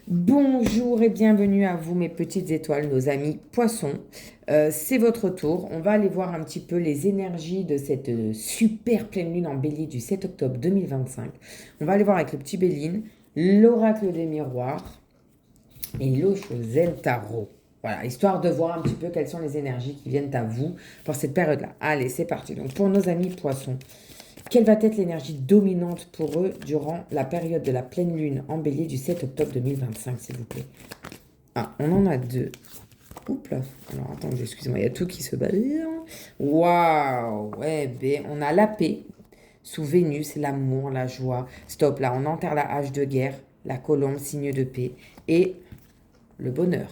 Bonjour et bienvenue à vous mes petites étoiles, nos amis poissons. C'est votre tour. On va aller voir un petit peu les énergies de cette super pleine lune en bélier du 7 octobre 2025. On va aller voir avec le petit Béline, l'oracle des miroirs et l'Oshozen Tarot. Voilà, histoire de voir un petit peu quelles sont les énergies qui viennent à vous pour cette période-là. Allez, c'est parti. Donc pour nos amis poissons, quelle va être l'énergie dominante pour eux durant la période de la pleine lune en bélier du 7 octobre 2025, s'il vous plaît? Ah, on en a deux. Oups là. Alors attendez, excusez-moi, il y a tout qui se bat. Waouh! Ouais, ben, on a la paix sous Vénus, l'amour, la joie. Stop, là, on enterre la hache de guerre, la colombe, signe de paix. Et le bonheur.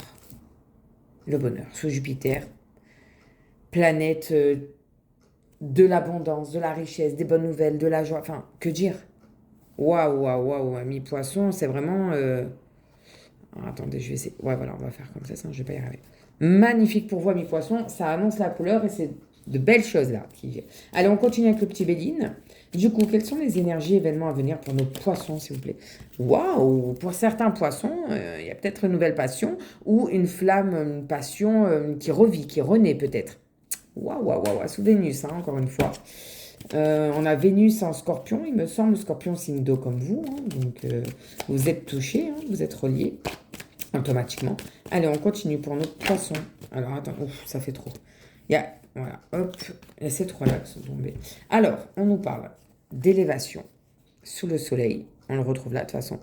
Le bonheur sous Jupiter, planète de l'abondance, de la richesse, des bonnes nouvelles, de la joie. Enfin, que dire? Waouh, waouh, waouh, ami poisson, c'est vraiment. Attendez, je vais essayer. Ouais, voilà, on va faire comme ça, sinon je vais pas y arriver. Magnifique pour vous, ami poisson, ça annonce la couleur et c'est de belles choses là. Allez, on continue avec le petit Béline. Du coup, quelles sont les énergies, événements à venir pour nos poissons, s'il vous plaît? Waouh! Pour certains poissons, il y a peut-être une nouvelle passion ou une flamme, une passion qui revit, qui renaît peut-être. Waouh, waouh, waouh, sous Vénus, hein, encore une fois. On a Vénus en scorpion, il me semble, scorpion signe d'eau comme vous. Hein, donc, vous êtes touché, hein, vous êtes relié automatiquement. Allez, on continue pour notre poisson. Alors, attends, ouf, ça fait trop. Il y a, voilà, hop, il y a ces trois-là qui sont tombés. Alors, on nous parle d'élévation sous le soleil. On le retrouve là, de toute façon.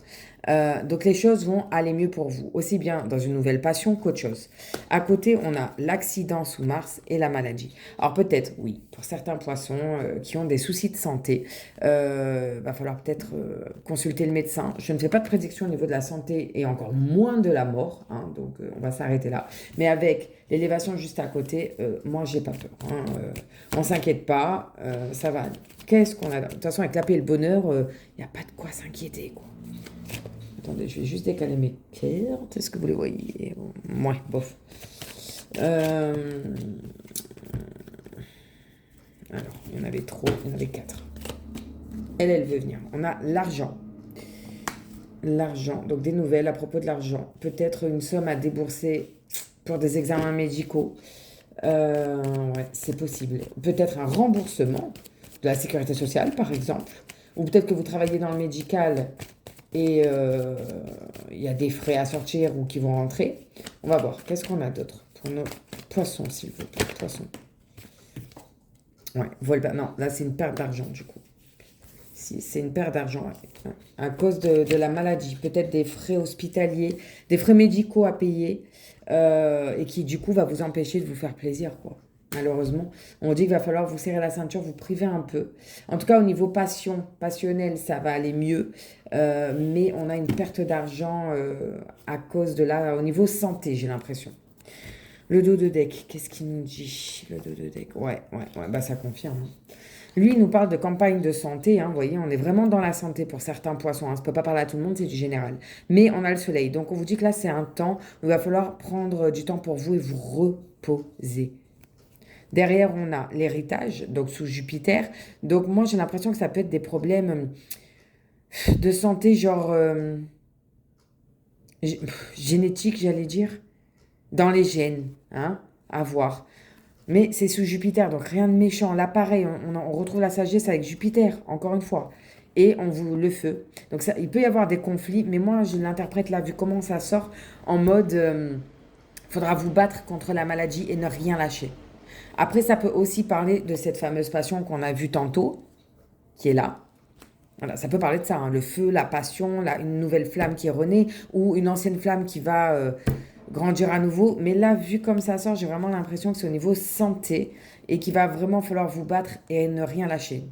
Donc, les choses vont aller mieux pour vous, aussi bien dans une nouvelle passion qu'autre chose. À côté, on a l'accident sous Mars et la maladie. Alors, peut-être, oui, pour certains poissons qui ont des soucis de santé, va falloir peut-être consulter le médecin. Je ne fais pas de prédiction au niveau de la santé et encore moins de la mort, hein, donc on va s'arrêter là. Mais avec l'élévation juste à côté, moi, j'ai pas peur. Hein, on s'inquiète pas, ça va aller. Qu'est-ce qu'on a? De toute façon, avec la paix et le bonheur, il n'y a pas de quoi s'inquiéter, quoi. Attendez, je vais juste décaler mes cartes. Est-ce que vous les voyez? Ouais, bof. Alors, il y en avait trop, il y en avait quatre. Elle veut venir. On a l'argent. L'argent, donc des nouvelles à propos de l'argent. Peut-être une somme à débourser pour des examens médicaux. Ouais, c'est possible. Peut-être un remboursement de la sécurité sociale, par exemple. Ou peut-être que vous travaillez dans le médical et il y a des frais à sortir ou qui vont rentrer. On va voir. Qu'est-ce qu'on a d'autre pour nos poissons, s'il vous plaît? Poissons. Ouais, voilà. Non, là, c'est une perte d'argent, du coup. Si, c'est une perte d'argent à cause de la maladie. Peut-être des frais hospitaliers, des frais médicaux à payer et qui, du coup, va vous empêcher de vous faire plaisir, quoi. Malheureusement, on dit qu'il va falloir vous serrer la ceinture, vous priver un peu. En tout cas, au niveau passion, passionnel, ça va aller mieux. Mais on a une perte d'argent à cause de là, au niveau santé, j'ai l'impression. Le dos de deck, qu'est-ce qu'il nous dit? Le dos de deck, ouais, bah ça confirme. Hein. Lui, il nous parle de campagne de santé. Hein, vous voyez, on est vraiment dans la santé pour certains poissons. Hein, ça ne peut pas parler à tout le monde, c'est du général. Mais on a le soleil. Donc, on vous dit que là, c'est un temps où il va falloir prendre du temps pour vous et vous reposer. Derrière, on a l'héritage, donc sous Jupiter. Donc, moi, j'ai l'impression que ça peut être des problèmes de santé, genre génétique, j'allais dire. Dans les gènes, hein, à voir. Mais c'est sous Jupiter, donc rien de méchant. Là, pareil, on retrouve la sagesse avec Jupiter, encore une fois. Et on vous le feu. Donc ça, il peut y avoir des conflits, mais moi, je l'interprète là, vu comment ça sort, en mode, faudra vous battre contre la maladie et ne rien lâcher. Après, ça peut aussi parler de cette fameuse passion qu'on a vue tantôt, qui est là. Voilà, ça peut parler de ça, hein, le feu, la passion, une nouvelle flamme qui renaît, ou une ancienne flamme qui va grandir à nouveau. Mais là, vu comme ça sort, j'ai vraiment l'impression que c'est au niveau santé et qu'il va vraiment falloir vous battre et ne rien lâcher.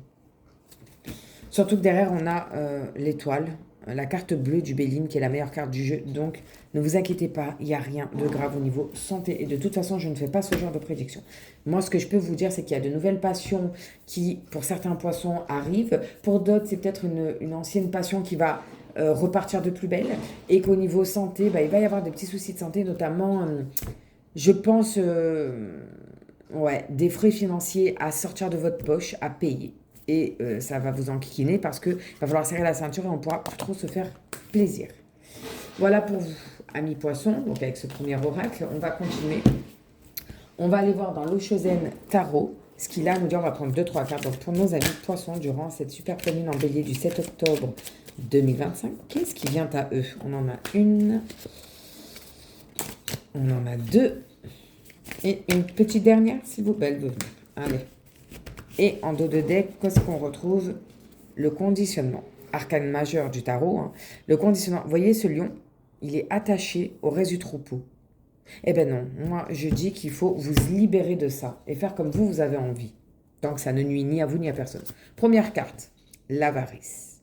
Surtout que derrière, on a l'étoile, la carte bleue du Béline, qui est la meilleure carte du jeu. Donc, ne vous inquiétez pas, il n'y a rien de grave au niveau santé. Et de toute façon, je ne fais pas ce genre de prédiction. Moi, ce que je peux vous dire, c'est qu'il y a de nouvelles passions qui, pour certains poissons, arrivent. Pour d'autres, c'est peut-être une ancienne passion qui va repartir de plus belle. Et qu'au niveau santé, bah, il va y avoir des petits soucis de santé, notamment, je pense, ouais, des frais financiers à sortir de votre poche, à payer. Et ça va vous enquiquiner parce qu'il va falloir serrer la ceinture et on ne pourra pas trop se faire plaisir. Voilà pour vous, amis poissons. Donc avec ce premier oracle, on va continuer. On va aller voir dans l'Oshozen Tarot ce qu'il a à nous dire. On va prendre 2-3 cartes. Donc pour nos amis poissons, durant cette super pleine lune en bélier du 7 octobre 2025, qu'est-ce qui vient à eux? On en a une, on en a deux, et une petite dernière, s'il vous plaît. Elle veut venir. Allez. Et en dos de deck, qu'est-ce qu'on retrouve? Le conditionnement. Arcane majeur du tarot. Hein. Le conditionnement. Vous voyez ce lion? Il est attaché au reste du troupeau. Eh ben non, moi je dis qu'il faut vous libérer de ça et faire comme vous avez envie. Donc ça ne nuit ni à vous ni à personne. Première carte, l'avarice.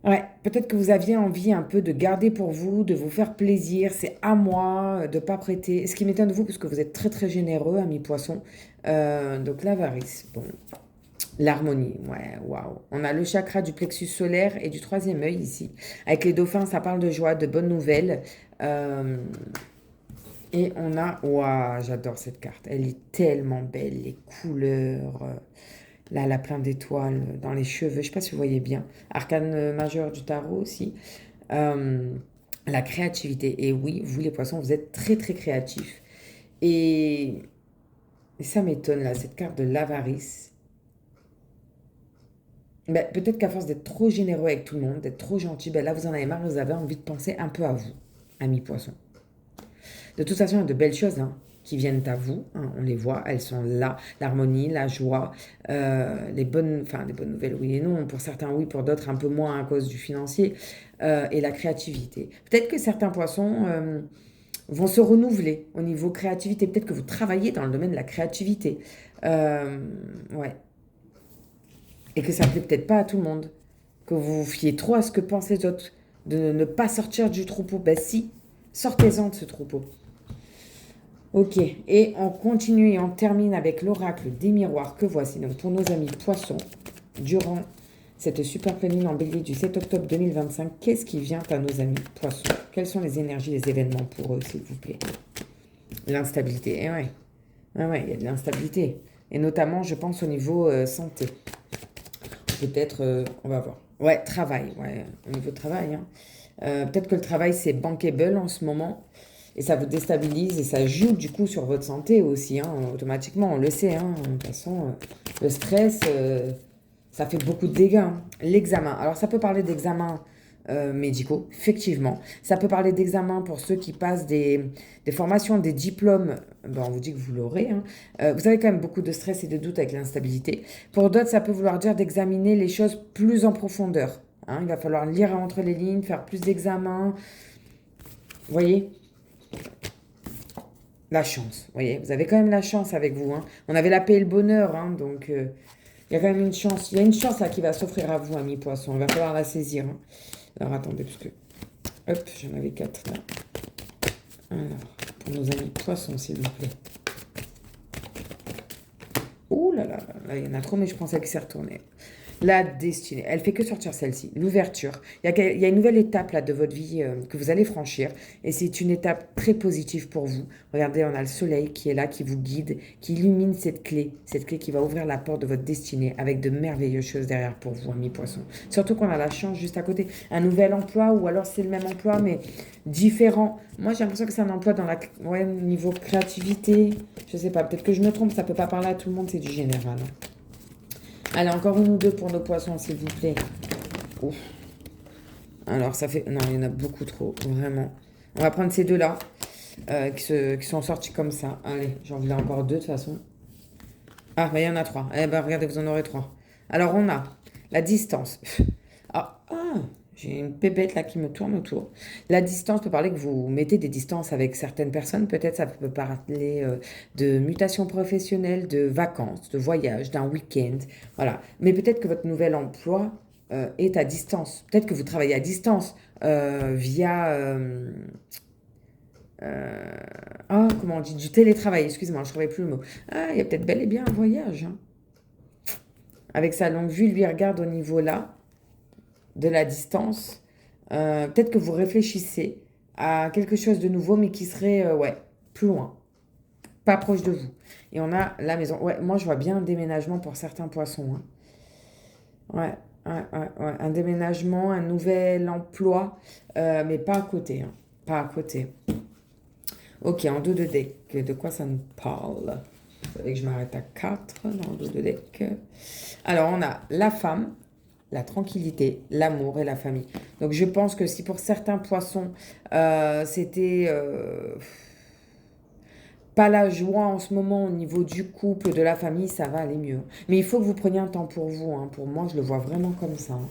Ouais, peut-être que vous aviez envie un peu de garder pour vous, de vous faire plaisir. C'est à moi de ne pas prêter. Ce qui m'étonne de vous, parce que vous êtes très très généreux, amis poissons. Donc l'avarice, bon. L'harmonie, ouais, waouh. On a le chakra du plexus solaire et du troisième œil ici. Avec les dauphins, ça parle de joie, de bonnes nouvelles. Et on a, waouh, j'adore cette carte. Elle est tellement belle, les couleurs. Là, elle a plein d'étoiles dans les cheveux. Je ne sais pas si vous voyez bien. Arcane majeur du tarot aussi. La créativité. Et oui, vous les poissons, vous êtes très très créatifs. Et ça m'étonne là, cette carte de l'avarice. Ben, peut-être qu'à force d'être trop généreux avec tout le monde, d'être trop gentil, ben là vous en avez marre, vous avez envie de penser un peu à vous, amis poissons. De toute façon, il y a de belles choses qui viennent à vous, on les voit, elles sont là, l'harmonie, la joie, les bonnes nouvelles, oui et non, pour certains oui, pour d'autres un peu moins à cause du financier, et la créativité. Peut-être que certains poissons vont se renouveler au niveau créativité, peut-être que vous travaillez dans le domaine de la créativité. Ouais. Et que ça ne plaît peut-être pas à tout le monde. Que vous vous fiez trop à ce que pensent les autres. De ne pas sortir du troupeau. Ben si, sortez-en de ce troupeau. Ok, et on continue et on termine avec l'oracle des miroirs que voici. Donc pour nos amis poissons, durant cette super pleine lune en bélier du 7 octobre 2025, qu'est-ce qui vient à nos amis poissons? Quelles sont les énergies, les événements pour eux, s'il vous plaît? L'instabilité, eh ouais. Ah ouais, il y a de l'instabilité. Et notamment, je pense au niveau santé. Peut-être, on va voir. Ouais, travail, ouais, au niveau de travail. Hein. Peut-être que le travail, c'est bankable en ce moment. Et ça vous déstabilise et ça joue du coup sur votre santé aussi, automatiquement. On le sait, de toute façon, le stress, ça fait beaucoup de dégâts. L'examen. Alors, ça peut parler d'examens médicaux, effectivement. Ça peut parler d'examens pour ceux qui passent des formations, des diplômes. Ben, on vous dit que vous l'aurez. Vous avez quand même beaucoup de stress et de doutes avec l'instabilité. Pour d'autres, ça peut vouloir dire d'examiner les choses plus en profondeur. Il va falloir lire entre les lignes, faire plus d'examens. Vous voyez? La chance, vous voyez, vous avez quand même la chance avec vous. On avait la paix et le bonheur, donc il y a quand même une chance. Il y a une chance là qui va s'offrir à vous, amis poissons. Il va falloir la saisir. Alors attendez, parce que... Hop, j'en avais 4 là. Alors, pour nos amis poissons, s'il vous plaît. Ouh là là, là, il y en a trop, mais je pensais qu'il s'est retourné. La destinée, elle fait que sortir celle-ci. L'ouverture. Il y a une nouvelle étape là de votre vie que vous allez franchir. Et c'est une étape très positive pour vous. Regardez, on a le soleil qui est là, qui vous guide, qui illumine cette clé. Cette clé qui va ouvrir la porte de votre destinée avec de merveilleuses choses derrière pour vous, amis poissons. Surtout qu'on a la chance juste à côté. Un nouvel emploi ou alors c'est le même emploi mais différent. Moi j'ai l'impression que c'est un emploi dans la niveau créativité. Je sais pas, peut-être que je me trompe, ça peut pas parler à tout le monde, c'est du général. Allez, encore une ou deux pour nos poissons, s'il vous plaît. Ouf. Alors, ça fait... Non, il y en a beaucoup trop, vraiment. On va prendre ces deux-là, qui sont sortis comme ça. Allez, j'en voulais encore deux, de toute façon. Ah, mais il y en a trois. Eh ben, regardez, vous en aurez trois. Alors, on a la distance. J'ai une pépette là qui me tourne autour. La distance peut parler que vous mettez des distances avec certaines personnes. Peut-être ça peut parler de mutation professionnelle, de vacances, de voyage, d'un week-end. Voilà. Mais peut-être que votre nouvel emploi est à distance. Peut-être que vous travaillez à distance via... comment on dit? Du télétravail. Excusez-moi, je ne trouvais plus le mot. Ah, il y a peut-être bel et bien un voyage. Avec sa longue vue, lui regarde au niveau là de la distance, peut-être que vous réfléchissez à quelque chose de nouveau, mais qui serait, plus loin, pas proche de vous. Et on a la maison. Ouais, moi, je vois bien un déménagement pour certains poissons. Ouais. Un déménagement, un nouvel emploi, mais pas à côté, hein. Pas à côté. Ok, en dos de deck, de quoi ça nous parle? Il faudrait que je m'arrête à 4 dans le dos de deck. Alors, on a la femme, la tranquillité, l'amour et la famille. Donc, je pense que si pour certains poissons, c'était pas la joie en ce moment au niveau du couple, de la famille, ça va aller mieux. Mais il faut que vous preniez un temps pour vous, hein. Pour moi, je le vois vraiment comme ça, hein.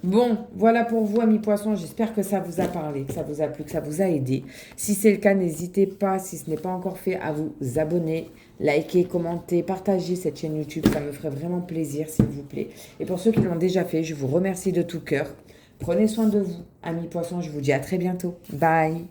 Bon, voilà pour vous, amis poissons. J'espère que ça vous a parlé, que ça vous a plu, que ça vous a aidé. Si c'est le cas, n'hésitez pas, si ce n'est pas encore fait, à vous abonner, liker, commenter, partager cette chaîne YouTube. Ça me ferait vraiment plaisir, s'il vous plaît. Et pour ceux qui l'ont déjà fait, je vous remercie de tout cœur. Prenez soin de vous, amis poissons. Je vous dis à très bientôt. Bye.